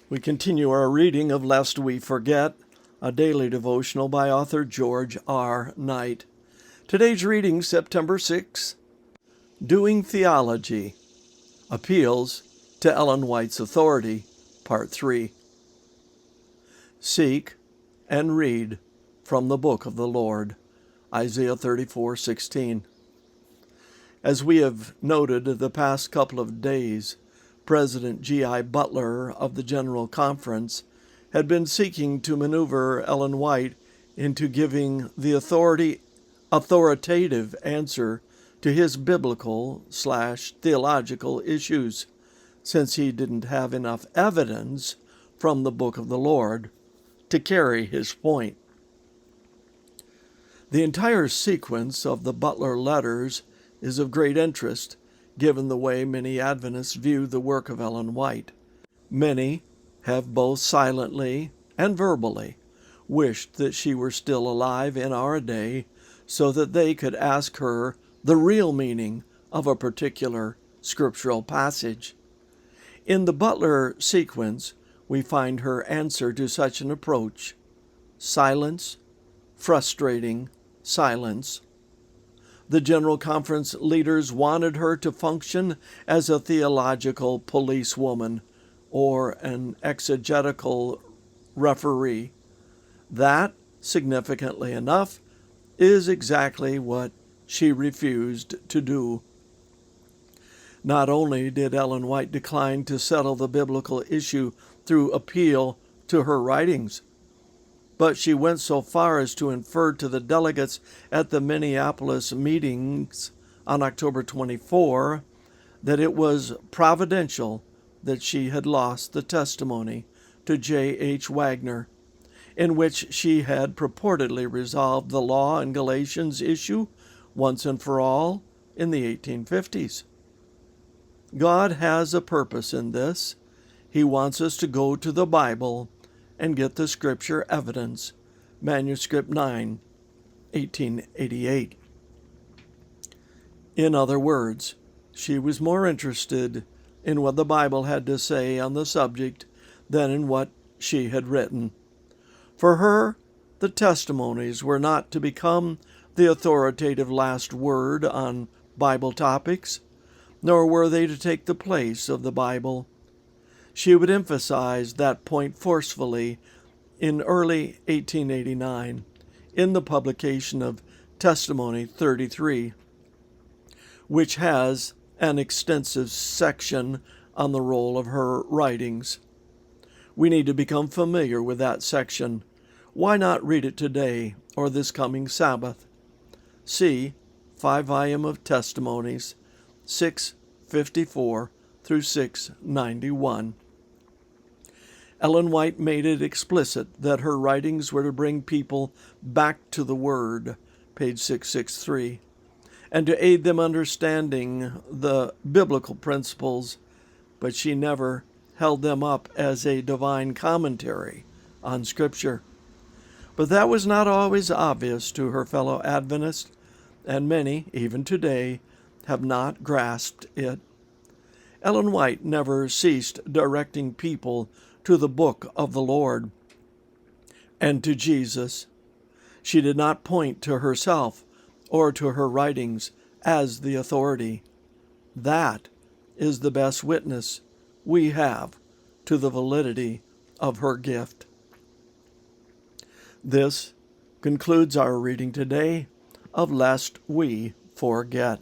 We continue our reading of Lest We Forget, a daily devotional by author George R. Knight. Today's reading, September 6, Doing Theology, Appeals to Ellen White's Authority, Part 3. Seek and read from the book of the Lord, Isaiah 34:16. As we have noted the past couple of days, President G.I. Butler of the General Conference had been seeking to maneuver Ellen White into giving the authoritative answer to his biblical/theological issues, since he didn't have enough evidence from the book of the Lord to carry his point. The entire sequence of the Butler letters is of great interest, given the way many Adventists view the work of Ellen White. Many have both silently and verbally wished that she were still alive in our day so that they could ask her the real meaning of a particular scriptural passage. In the Butler sequence, we find her answer to such an approach: silence, frustrating silence. The General Conference leaders wanted her to function as a theological policewoman or an exegetical referee. That, significantly enough, is exactly what she refused to do. Not only did Ellen White decline to settle the biblical issue through appeal to her writings, but she went so far as to infer to the delegates at the Minneapolis meetings on October 24 that it was providential that she had lost the testimony to J.H. Wagner, in which she had purportedly resolved the law and Galatians issue once and for all in the 1850s. God has a purpose in this. He wants us to go to the Bible and get the scripture evidence. Manuscript 9, 1888. In other words, she was more interested in what the Bible had to say on the subject than in what she had written. For her, the testimonies were not to become the authoritative last word on Bible topics, nor were they to take the place of the Bible. She would emphasize that point forcefully in early 1889 in the publication of Testimony 33, which has an extensive section on the role of her writings. We need to become familiar with that section. Why not read it today or this coming Sabbath? See 5 volume of Testimonies, 654 through 691. Ellen White made it explicit that her writings were to bring people back to the Word, page 663, and to aid them understanding the biblical principles, but she never held them up as a divine commentary on Scripture. But that was not always obvious to her fellow Adventists, and many, even today, have not grasped it. Ellen White never ceased directing people to the book of the Lord and to Jesus. She did not point to herself or to her writings as the authority. That is the best witness we have to the validity of her gift. This concludes our reading today of Lest We Forget.